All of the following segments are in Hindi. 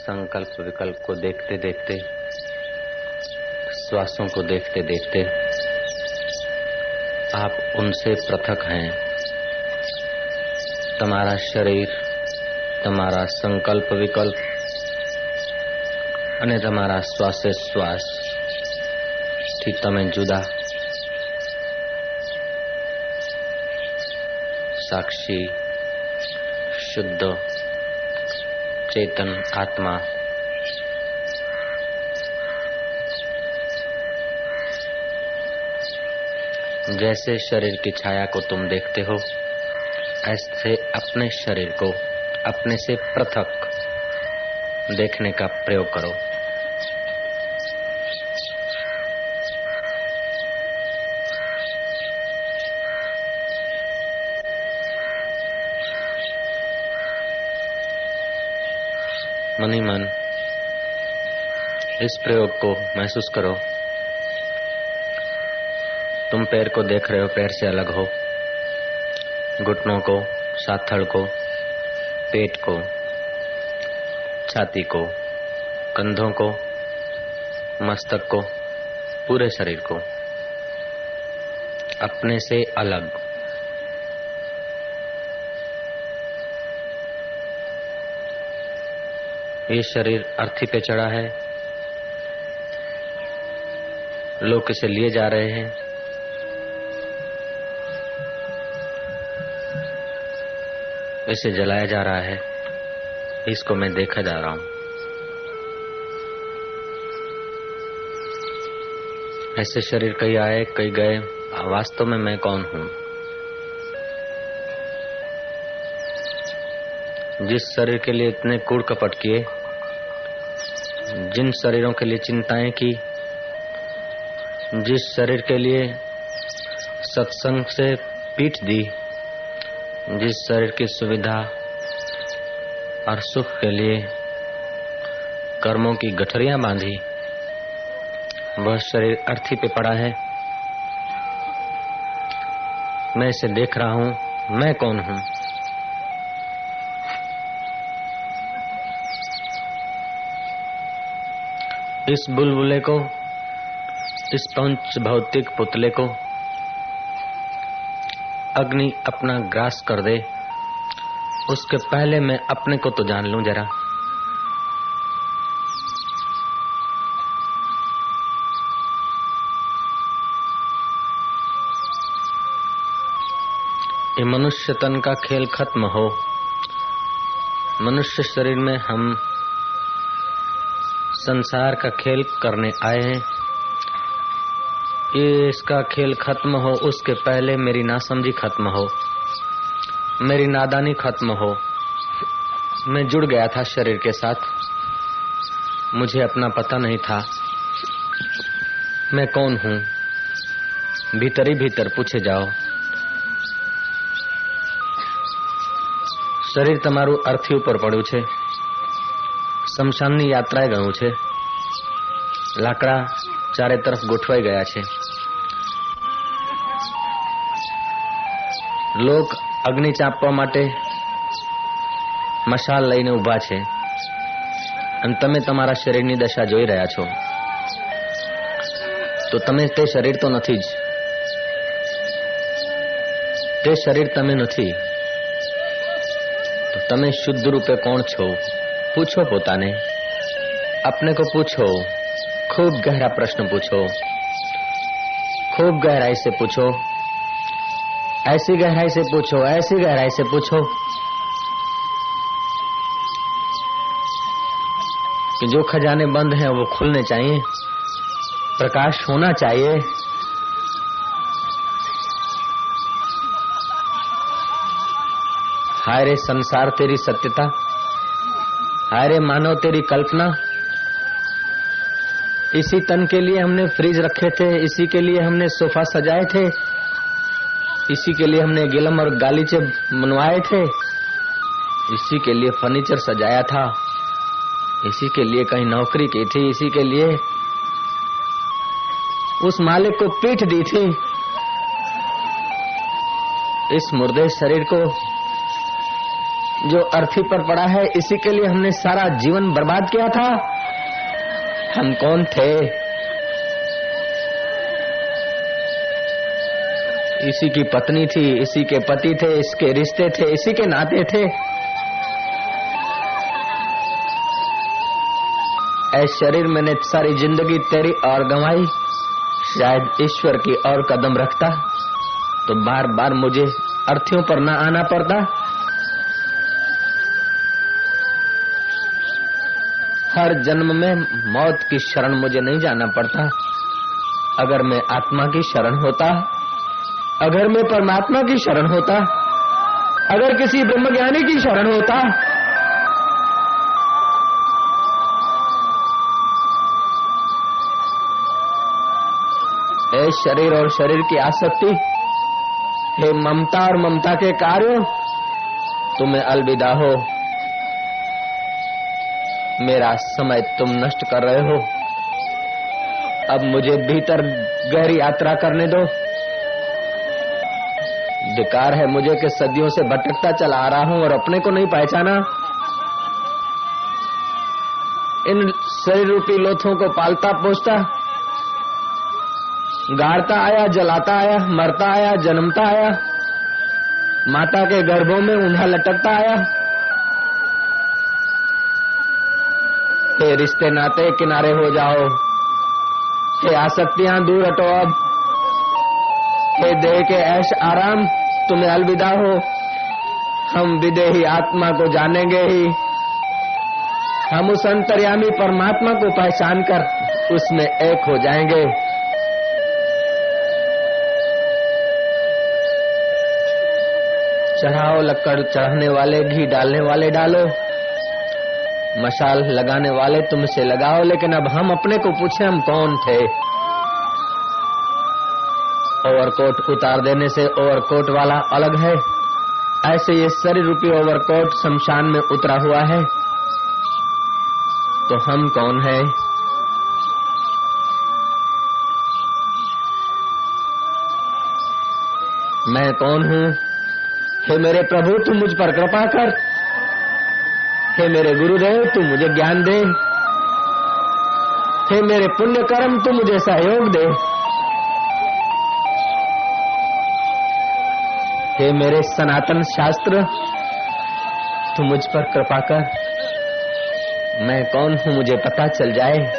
संकल्प विकल्प को देखते देखते, श्वासों को देखते देखते आप उनसे पृथक हैं। તમારા શરીર, તમારા સંકલ્પ વિકલ્પ અને તમારા શ્વાસે શ્વાસ થી તમે જુદા સાક્ષી शुद्ध चेतन आत्मा जैसे शरीर की छाया को तुम देखते हो, ऐसे अपने शरीर को अपने से पृथक देखने का प्रयोग करो। मन ही मन इस प्रयोग को महसूस करो। तुम पैर को देख रहे हो, पैर से अलग हो, घुटनों को, साथड़ को, पेट को, छाती को, कंधों को, मस्तक को, पूरे शरीर को अपने से अलग। ये शरीर अर्थी पे चढ़ा है, लोग इसे लिए जा रहे हैं। इसे जलाया जा रहा है, इसको मैं देखा जा रहा हूं। ऐसे शरीर कई आए कई गए, वास्तव में मैं कौन हूं? जिस शरीर के लिए इतने कूड़ कपट किए, जिन शरीरों के लिए चिंताएं की, जिस शरीर के लिए सत्संग से पीठ दी, जिस शरीर की सुविधा और सुख के लिए कर्मों की गठरियां बांधी, वह शरीर अर्थी पे पड़ा है। मैं इसे देख रहा हूं, मैं कौन हूं? इस बुलबुले को, इस पंच भौतिक पुतले को अग्नि अपना ग्रास कर दे, उसके पहले मैं अपने को तो जान लूं जरा। ये मनुष्य तन का खेल खत्म हो। मनुष्य शरीर में हम संसार का खेल करने आए हैं। ये इसका खेल खत्म हो, उसके पहले मेरी नासमझी खत्म हो, मेरी नादानी खत्म हो। मैं जुड़ गया था शरीर के साथ, मुझे अपना पता नहीं था मैं कौन हूं। भीतर ही भीतर पूछे जाओ। शरीर તમારું અર્થી ઉપર પડ્યું છે, શમશાનની યાત્રાએ ગયું છે, લાકડા ચારે તરફ ગોઠવાઈ ગયા છે, લોક અગ્નિ ચાપવા માટે મશાલ લઈને ઊભા છે અને તમે તમારા શરીરની દશા જોઈ રહ્યા છો। તો તમે તે શરીર તો નથી જ, તે શરીર તમે નથી। तो તમે शुद्ध रूपे कौन छो? पूछो पोताने, अपने को पूछो। खूब गहरा प्रश्न पूछो, खूब गहराई से पूछो, ऐसी गहराई से पूछो, ऐसी गहराई से पूछो कि जो खजाने बंद हैं वो खुलने चाहिए, प्रकाश होना चाहिए। हाय रे संसार तेरी सत्यता, हाय रे मानव तेरी कल्पना। इसी तन के लिए हमने फ्रिज रखे थे, इसी के लिए हमने सोफा सजाए थे, इसी के लिए हमने गिलम और गालीचे बनवाए थे, इसी के लिए फर्नीचर सजाया था, इसी के लिए कहीं नौकरी की थी, इसी के लिए उस मालिक को पीठ दी थी। इस मुर्दे शरीर को जो अर्थी पर पड़ा है, इसी के लिए हमने सारा जीवन बर्बाद किया था। हम कौन थे? इसी की पत्नी थी, इसी के पति थे, इसके रिश्ते थे, इसी के नाते थे। ऐ शरीर, मैंने सारी जिंदगी तेरी और गंवाई। शायद ईश्वर की और कदम रखता तो बार बार मुझे अर्थियों पर ना आना पड़ता। हर जन्म में मौत की शरण मुझे नहीं जाना पड़ता। अगर मैं आत्मा की शरण होता, अगर मैं परमात्मा की शरण होता, अगर किसी ब्रह्मज्ञानी की शरण होता, हे शरीर और शरीर की आसक्ति, हे ममता और ममता के कार्य, तुम्हें अलविदा हो। मेरा समय तुम नष्ट कर रहे हो। अब मुझे भीतर गहरी यात्रा करने दो। धिक्कार है मुझे कि सदियों से भटकता चला आ रहा हूं और अपने को नहीं पहचाना। इन शरीर रूपी लोथों को पालता पोसता, गाड़ता आया, जलाता आया, मरता आया, जन्मता आया, माता के गर्भों में ऊंधा लटकता आया। हे रिश्ते नाते किनारे हो जाओ, हे आसक्तियां दूर हटो अब, हे देह के ऐश आराम, तुम्हें अलविदा हो। हम विदेही आत्मा को जानेंगे ही। हम उस अंतर्यामी परमात्मा को पहचान कर उसमें एक हो जाएंगे। चढ़ाओ लक्कड़, चढ़ाने वाले घी डालने वाले डालो, मशाल लगाने वाले तुमसे लगाओ। लेकिन अब हम अपने को पूछे, हम कौन थे? ओवरकोट उतार देने से ओवरकोट वाला अलग है, ऐसे ये शरीर रूपी ओवरकोट शमशान में उतरा हुआ है। तो हम कौन है? मैं कौन हूँ? हे मेरे प्रभु, तू मुझ पर कृपा कर। हे मेरे गुरुदेव, तू मुझे ज्ञान दे। हे मेरे पुण्य कर्म, तू मुझे सहयोग दे। हे मेरे सनातन शास्त्र, तू मुझ पर कृपा कर। मैं कौन हूँ मुझे पता चल जाए।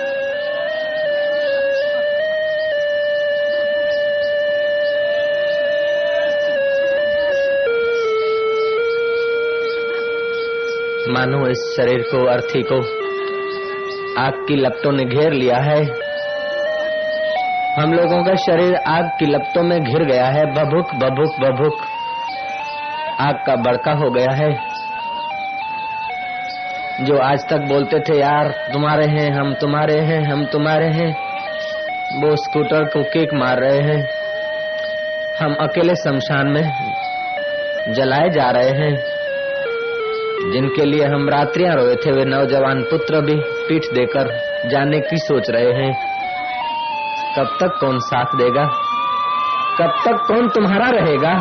मानो इस शरीर को, अर्थी को आग की लपटों ने घेर लिया है। हम लोगों का शरीर आग की लपटों में घिर गया है। बभुक बभुक बभुक आग का बड़का हो गया है। जो आज तक बोलते थे यार तुम्हारे हैं, हम तुम्हारे हैं, हम तुम्हारे हैं, वो स्कूटर को किक मार रहे हैं। हम अकेले शमशान में जलाए जा रहे हैं। जिनके लिए हम रात्रियां रोए थे, वे नौजवान पुत्र भी पीठ देकर जाने की सोच रहे हैं। कब तक कौन साथ देगा? कब तक कौन तुम्हारा रहेगा?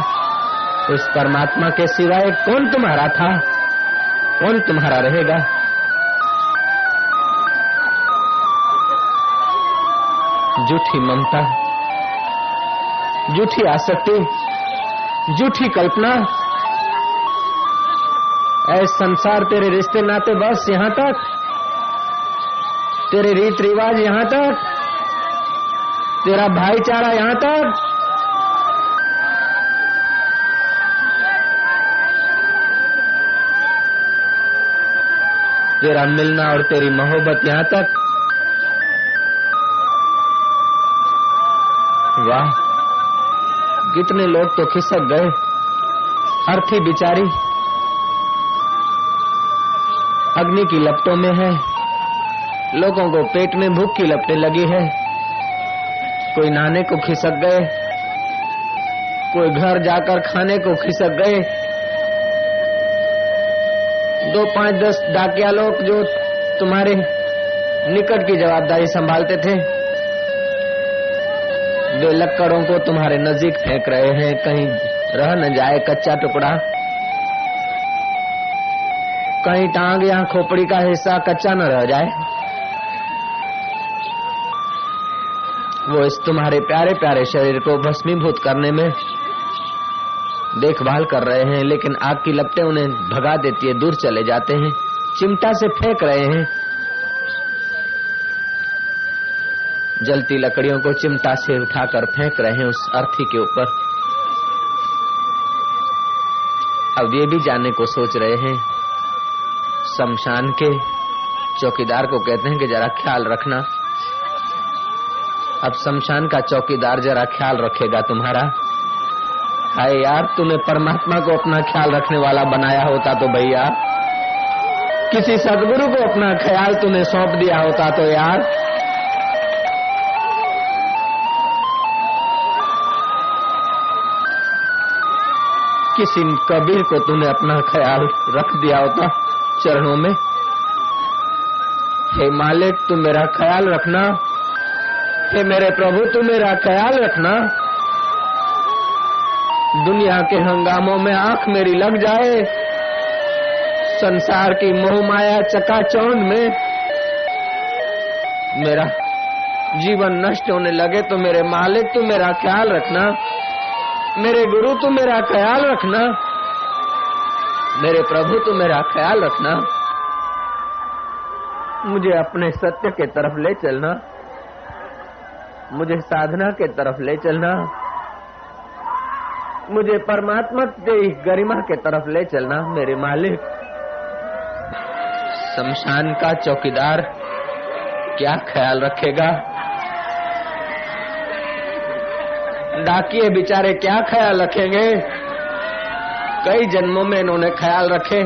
उस परमात्मा के सिवाय कौन तुम्हारा था? कौन तुम्हारा रहेगा? झूठी ममता, झूठी आसक्ति, झूठी कल्पना। ऐ संसार, तेरे रिश्ते नाते बस यहाँ तक, तेरे रीत रिवाज यहाँ तक, तेरा भाईचारा यहाँ तक। तेरा मिलना और तेरी मोहब्बत यहाँ तक। वाह, कितने लोग तो खिसक गए। अर्थी बिचारी अग्नि की लपटों में है। लोगों को पेट में भूख की लपटें लगी है। कोई नहाने को खिसक गए, कोई घर जाकर खाने को खिसक गए। 2, 5, 10 डाकिया लोग जो तुम्हारे निकट की जवाबदारी संभालते थे, वे लक्कड़ों को तुम्हारे नजदीक फेंक रहे हैं, कहीं रह न जाए कच्चा टुकड़ा। कहीं टांग या खोपड़ी का हिस्सा कच्चा न रह जाए। वो इस तुम्हारे प्यारे प्यारे शरीर को भस्मीभूत करने में देखभाल कर रहे हैं, लेकिन आग की लपटें उन्हें भगा देती है, दूर चले जाते हैं, चिमटा से फेंक रहे हैं। जलती लकड़ियों को चिमटा से उठाकर फेंक रहे हैं उस अर्थी के ऊपर। अब ये भी जानने को सोच रहे हैं, शमशान के चौकीदार को कहते हैं कि जरा ख्याल रखना। अब शमशान का चौकीदार जरा ख्याल रखेगा तुम्हारा। हाय यार, तूने परमात्मा को अपना ख्याल रखने वाला बनाया होता तो भैया, किसी सदगुरु को अपना ख्याल तूने सौंप दिया होता तो यार। किसी कबीर को तूने अपना ख्याल रख दिया होता चरणों में। हे मालिक, तू मेरा ख्याल रखना। हे मेरे प्रभु, तू मेरा ख्याल रखना। दुनिया के हंगामों में आंख मेरी लग जाए, संसार की मोह माया चकाचौंध में मेरा जीवन नष्ट होने लगे तो मेरे मालिक तू मेरा ख्याल रखना। मेरे गुरु तू मेरा ख्याल रखना। मेरे प्रभु तू मेरा ख्याल रखना। मुझे अपने सत्य के तरफ ले चलना, मुझे साधना के तरफ ले चलना, मुझे परमात्मा की गरिमा के तरफ ले चलना मेरे मालिक। शमशान का चौकीदार क्या ख्याल रखेगा? डाकिये बेचारे क्या ख्याल रखेंगे? कई जन्मों में इन्होंने ख्याल रखे,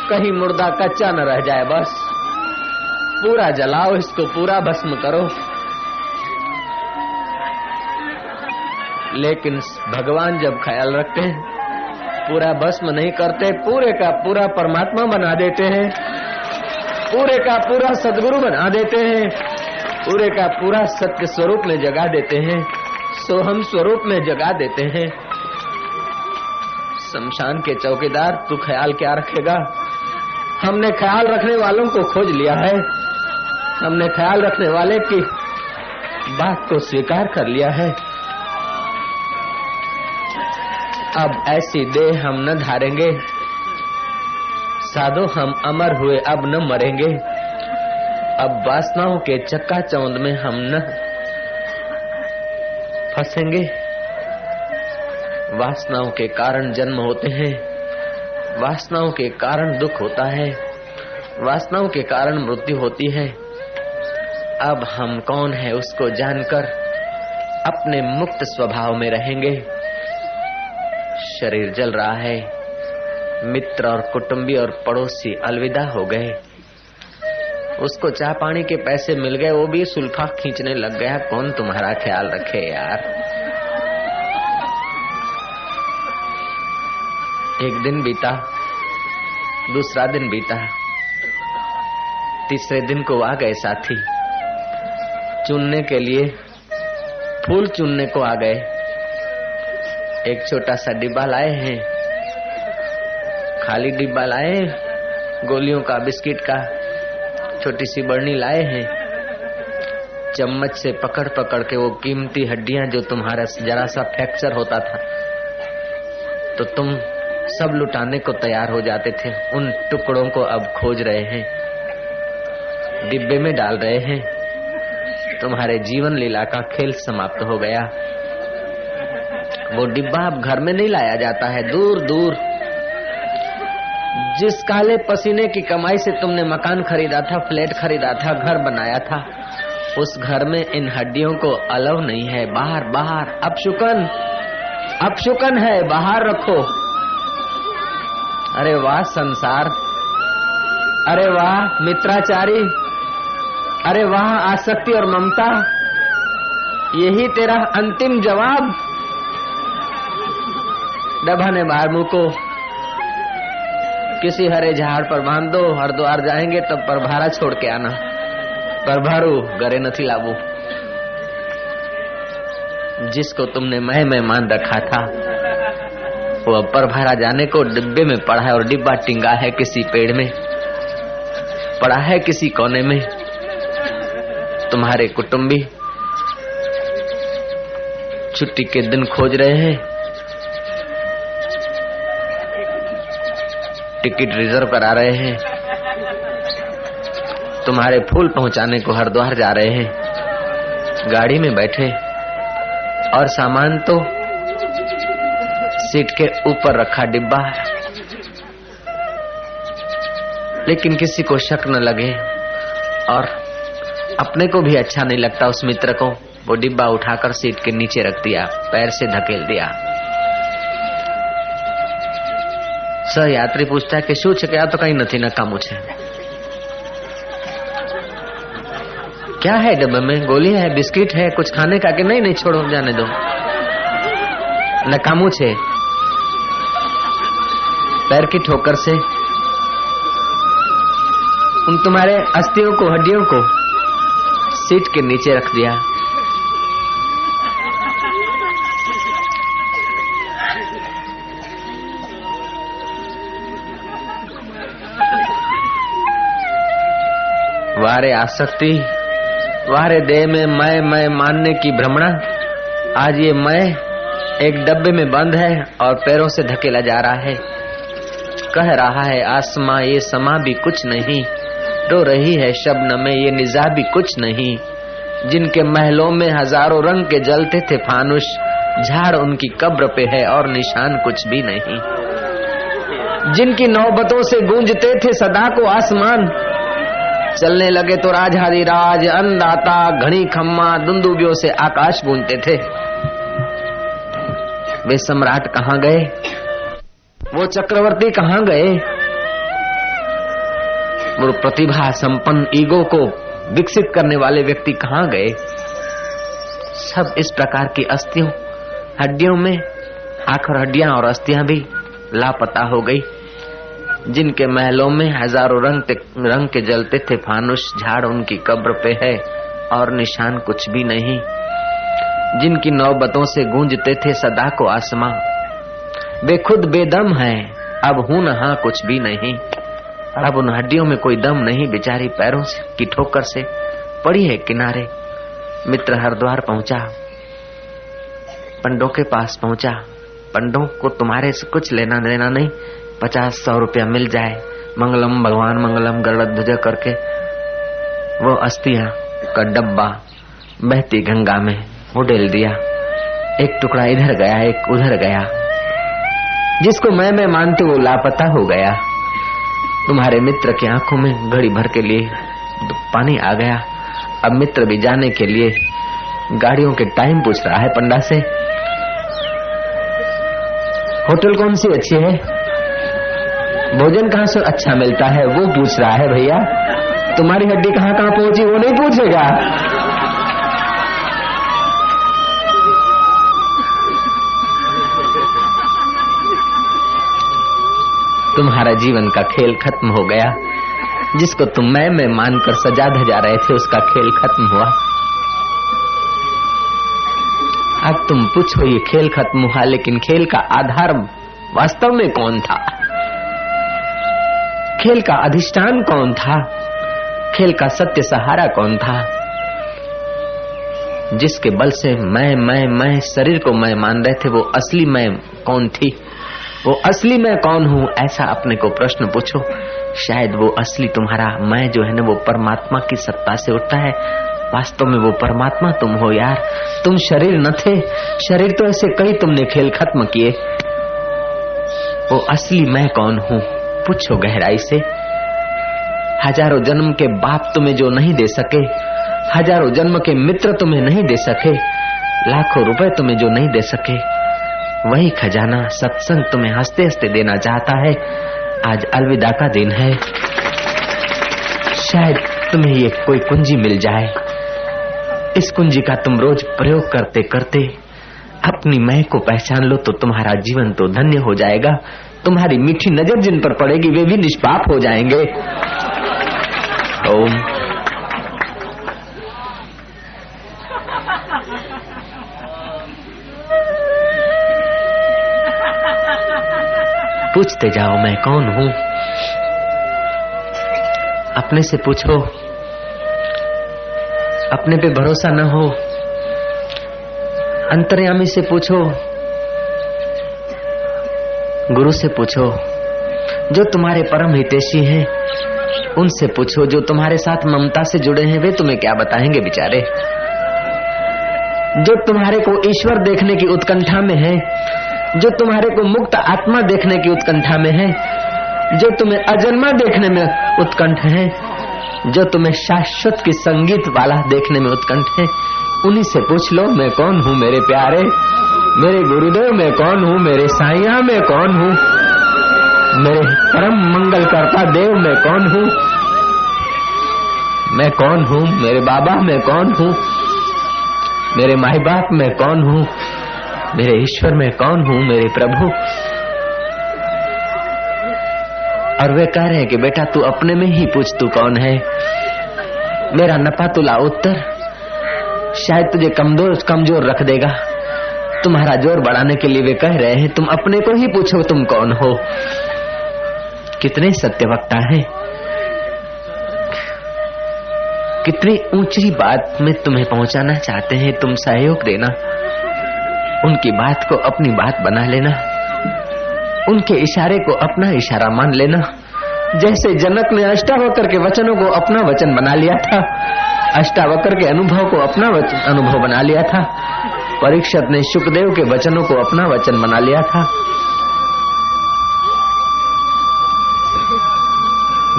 कहीं मुर्दा कच्चा न रह जाए, बस पूरा जलाओ, इसको पूरा भस्म करो। लेकिन भगवान जब ख्याल रखते हैं, पूरा भस्म नहीं करते, पूरे का पूरा परमात्मा बना देते हैं, पूरे का पूरा सद्गुरु बना देते हैं, पूरे का पूरा सत्य स्वरूप में जगा देते हैं, सोहम स्वरूप में जगा देते हैं। शमशान के चौकीदार तू ख्याल क्या रखेगा? हमने ख्याल रखने वालों को खोज लिया है, हमने ख्याल रखने वाले की बात को स्वीकार कर लिया है। अब ऐसी देह हम न धारेंगे, साधो हम अमर हुए अब न मरेंगे। अब वासनाओं के चक्काचौंध में हम न फंसेंगे। वासनाओं के कारण जन्म होते हैं, वासनाओं के कारण दुख होता है, वासनाओं के कारण मृत्यु होती है। अब हम कौन है उसको जानकर अपने मुक्त स्वभाव में रहेंगे। शरीर जल रहा है, मित्र और कुटुंबी और पड़ोसी अलविदा हो गए, उसको चाय पानी के पैसे मिल गए, वो भी सुल्फा खींचने लग गया। कौन तुम्हारा ख्याल रखे यार? एक दिन बीता, दूसरा दिन बीता, तीसरे दिन को आ गए साथी चुनने के लिए, फूल चुनने को आ गए। एक छोटा सा डिब्बा लाए हैं, खाली डिब्बा लाए, गोलियों का, बिस्किट का, छोटी सी बरनी लाए हैं। चम्मच से पकड़ पकड़ के वो कीमती हड्डियां जो तुम्हारा जरा सा फ्रैक्चर होता था तो तुम सब लुटाने को तैयार हो जाते थे, उन टुकड़ों को अब खोज रहे हैं, डिब्बे में डाल रहे हैं। तुम्हारे जीवन लीला का खेल समाप्त हो गया। वो डिब्बा अब घर में नहीं लाया जाता है, दूर दूर। जिस काले पसीने की कमाई से तुमने मकान खरीदा था, फ्लैट खरीदा था, घर बनाया था, उस घर में इन हड्डियों को अलाउ नहीं है। बाहर बाहर अपशुकन है, बाहर रखो। अरे वाह संसार, अरे वाह मित्राचारी, अरे वाह आसक्ति और ममता, यही तेरा अंतिम जवाब? डब्बा ने बाहर मुंह को किसी हरे झाड़ पर बांध दो, हरिद्वार जाएंगे तब परभारा छोड़ के आना, परभारू घरे नहीं लावू। जिसको तुमने मैं मान रखा था वो अपर भरा जाने को डिब्बे में पड़ा है और डिब्बा टिंगा है किसी पेड़ में, पड़ा है किसी कोने में। तुम्हारे कुटुंबी छुट्टी के दिन खोज रहे हैं, टिकट रिजर्व करा रहे हैं, तुम्हारे फूल पहुंचाने को हरिद्वार जा रहे हैं, गाड़ी में बैठे और सामान तो सीट के ऊपर रखा डिब्बा है, लेकिन किसी को शक न लगे और अपने को भी अच्छा नहीं लगता उस मित्र को। वो डिब्बा उठाकर सीट के नीचे रख दिया, पैर से धकेल दिया। सह यात्री पूछता है कि शू छे? तो कहीं नहीं नकामू छे। क्या है डब्बे में? गोली है, बिस्किट है, कुछ खाने का? कि नहीं नहीं छोड़ो, जाने दो, नकामू छे। पैर की ठोकर से उन तुम्हारे अस्थियों को, हड्डियों को सीट के नीचे रख दिया। वारे आसक्ति, वारे देह में मैं मानने की भ्रमणा। आज ये मैं एक डब्बे में बंद है और पैरों से धकेला जा रहा है। कह रहा है आसमां ये समा भी कुछ नहीं, रो रही है शबनम में ये निज़ा भी कुछ नहीं। जिनके महलों में हजारों रंग के जलते थे फानुश, झाड़ उनकी कब्र पे है और निशान कुछ भी नहीं। जिनकी नौबतों से गूंजते थे सदा को आसमान, चलने लगे तो राजाधिराज अन्नदाता घनी खम्मा दुंदुबियों से आकाश गूंजते थे। वे सम्राट कहाँ गए? वो चक्रवर्ती कहाँ गए? वो प्रतिभा संपन्न ईगो को विकसित करने वाले व्यक्ति कहाँ गए? सब इस प्रकार की अस्थियों, हड्डियों में आखिर हड्डियां और अस्थियां भी लापता हो गई। जिनके महलों में हजारों रंग के जलते थे फानुश, झाड़ उनकी कब्र पे है और निशान कुछ भी नहीं। जिनकी नौबतों से गूंजते थे सदा को आसमां, वे खुद बेदम हैं, अब हूं नहा कुछ भी नहीं। अब उन हड्डियों में कोई दम नहीं, बेचारी पैरों की ठोकर से पड़ी है किनारे। मित्र हरिद्वार पहुंचा, पंडों के पास पहुंचा। पंडों को तुम्हारे से कुछ लेना देना नहीं, 50-100 रुपया मिल जाए, मंगलम भगवान मंगलम गरुड़ध्वज करके वो अस्थियां का डब्बा बहती गंगा में उड़ेल दिया। एक टुकड़ा इधर गया, एक उधर गया। जिसको मैं मानते वो लापता हो गया। तुम्हारे मित्र की आंखों में घड़ी भर के लिए पानी आ गया। अब मित्र भी जाने के लिए गाड़ियों के टाइम पूछ रहा है पंडा से। होटल कौन सी अच्छी है, भोजन कहाँ से अच्छा मिलता है, वो पूछ रहा है। भैया तुम्हारी हड्डी कहाँ कहाँ पहुंची वो नहीं पूछेगा। तुम्हारा जीवन का खेल खत्म हो गया। जिसको तुम मैं मानकर सजा धजा रहे थे उसका खेल खत्म हुआ। अब तुम पूछो ये खेल खत्म हुआ, लेकिन खेल का आधार वास्तव में कौन था? खेल का अधिष्ठान कौन था? खेल का सत्य सहारा कौन था? जिसके बल से मैं शरीर को मैं मान रहे थे, वो असली मैं कौन थी? वो असली मैं कौन हूँ? ऐसा अपने को प्रश्न पूछो। शायद वो असली तुम्हारा मैं जो है ना, वो परमात्मा की सत्ता से उठता है। वास्तव में वो परमात्मा तुम हो यार, तुम शरीर न थे। शरीर तो ऐसे कई तुमने खेल खत्म किए। वो असली मैं कौन हूँ पूछो गहराई से। हजारों जन्म के बाप तुम्हें जो नहीं दे सके, हजारों जन्म के मित्र तुम्हें नहीं दे सके, लाखों रुपए तुम्हें जो नहीं दे सके, वही खजाना सत्संग तुम्हें हंसते हंसते देना चाहता है। आज अलविदा का दिन है। शायद तुम्हें ये कोई कुंजी मिल जाए। इस कुंजी का तुम रोज प्रयोग करते करते अपनी मैं को पहचान लो तो तुम्हारा जीवन तो धन्य हो जाएगा। तुम्हारी मीठी नजर जिन पर पड़ेगी वे भी निष्पाप हो जाएंगे। ओम। पूछते जाओ मैं कौन हूँ। अपने से पूछो, अपने पे भरोसा न हो, अंतर्यामी से पूछो, गुरु से पूछो, जो तुम्हारे परम हितैषी हैं उनसे पूछो, जो तुम्हारे साथ ममता से जुड़े हैं वे तुम्हें क्या बताएंगे बेचारे। जो तुम्हारे को ईश्वर देखने की उत्कंठा में है, जो तुम्हारे को मुक्त आत्मा देखने की उत्कंठा में है, जो तुम्हें अजन्मा देखने में उत्कंठ है, जो तुम्हें शाश्वत की संगीत वाला देखने में उत्कंठ है, उन्हीं से पूछ लो मैं कौन हूँ मेरे प्यारे, मेरे गुरुदेव मैं कौन हूँ, मेरे साईया मैं कौन हूँ, मेरे परम मंगल करता देव मैं कौन हूँ, मैं कौन हूँ, मेरे बाबा मैं कौन हूँ, मेरे माई बाप मैं कौन हूँ, मेरे ईश्वर मैं कौन हूँ, मेरे प्रभु। और वे कह रहे हैं कि बेटा तू अपने में ही पूछ तू कौन है। मेरा नपा तुला उत्तर शायद तुझे कमजोर रख देगा। तुम्हारा जोर बढ़ाने के लिए वे कह रहे हैं तुम अपने को ही पूछो तुम कौन हो। कितने सत्य वक्ता हैं, कितनी ऊंची बात में तुम्हें पहुंचाना चाहते हैं। तुम सहयोग देना, उनकी बात को अपनी बात बना लेना, उनके इशारे को अपना इशारा मान लेना। जैसे जनक ने अष्टावक्र के वचनों को अपना वचन बना लिया था, अष्टावक्र के अनुभव को अपना अनुभव बना लिया था, परीक्षित ने शुकदेव के वचनों को अपना वचन बना लिया था।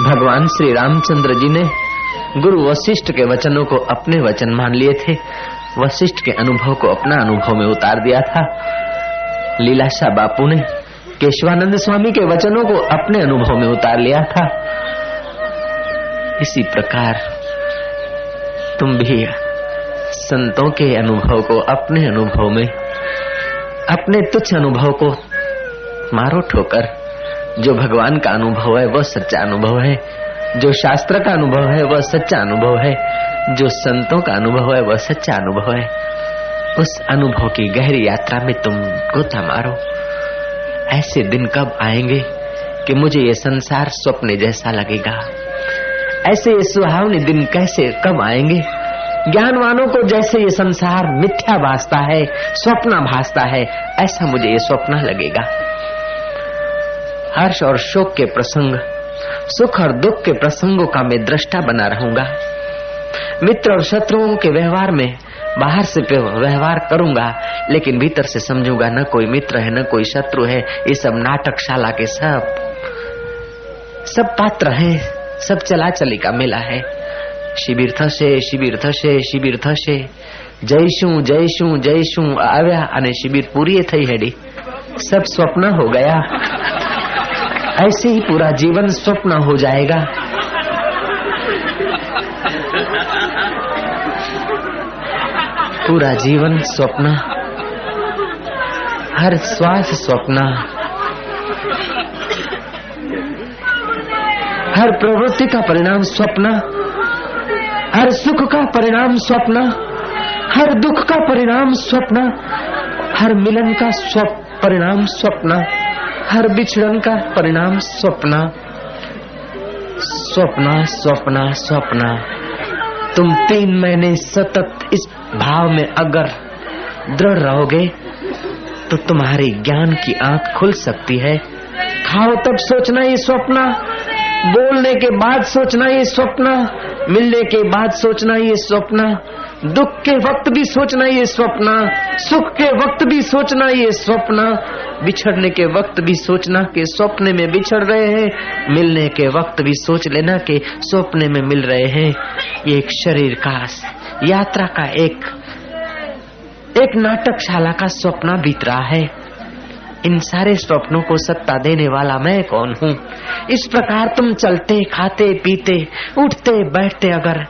भगवान श्री रामचंद्र जी ने गुरु वशिष्ठ के वचनों को अपने वचन मान लिए थे, वशिष्ठ के अनुभव को अपना अनुभव में उतार दिया था। लीलाशाह बापू ने केशवानंद स्वामी के वचनों को अपने अनुभव में उतार लिया था। इसी प्रकार तुम भी संतों के अनुभव को अपने अनुभव में, अपने तुच्छ अनुभव को मारो ठोकर। जो भगवान का अनुभव है वह सच्चा अनुभव है, जो शास्त्र का अनुभव है वह सच्चा अनुभव है, जो संतों का अनुभव है वह सच्चा अनुभव है। उस अनुभव की गहरी यात्रा में तुम गोता मारो। ऐसे दिन कब आएंगे कि मुझे ये संसार स्वप्न जैसा लगेगा। ऐसे ये सुहावने दिन कैसे कब आएंगे, ज्ञानवानों को जैसे ये संसार मिथ्या भासता है, स्वप्न भासता है, ऐसा मुझे ये स्वप्न लगेगा। हर्ष और शोक के प्रसंग, सुख और दुख के प्रसंगों का मैं दृष्टा बना रहूंगा। मित्र और शत्रुओं के व्यवहार में बाहर से व्यवहार करूंगा, लेकिन भीतर से समझूंगा न कोई मित्र है न कोई शत्रु है। ये सब नाटकशाला के सब पात्र हैं, सब चला चली का मेला है। शिविर थशे, शिविर थशे, शिविर थशे, जयशु जयशु जयशु आव्या अने शिविर पूरी थई हेडी, सब स्वप्न हो गया। ऐसे ही पूरा जीवन स्वप्न हो जाएगा। पूरा जीवन स्वप्न, हर श्वास स्वप्न, हर प्रवृत्ति का परिणाम स्वप्न, हर सुख का परिणाम स्वप्न, हर दुख का परिणाम स्वप्न, हर मिलन का परिणाम स्वप्न, हर बिछड़न का परिणाम स्वप्न। स्वप्न स्वप्न स्वप्न। तुम 3 महीने सतत इस भाव में अगर दृढ़ रहोगे तो तुम्हारी ज्ञान की आंख खुल सकती है। खाओ तब सोचना ये स्वप्न, बोलने के बाद सोचना ये स्वप्न, मिलने के बाद सोचना ये स्वप्न, दुख के वक्त भी सोचना ये स्वप्न, सुख के वक्त भी सोचना ये स्वप्न, बिछड़ने के वक्त भी सोचना कि स्वप्न में बिछड़ रहे हैं, मिलने के वक्त भी सोच लेना कि स्वप्न में मिल रहे हैं। ये एक शरीर का यात्रा का एक नाटकशाला का स्वप्न बीत रहा है। इन सारे स्वप्नों को सत्ता देने वाला मैं कौन हूँ। इस प्रकार तुम चलते खाते पीते उठते बैठते अगर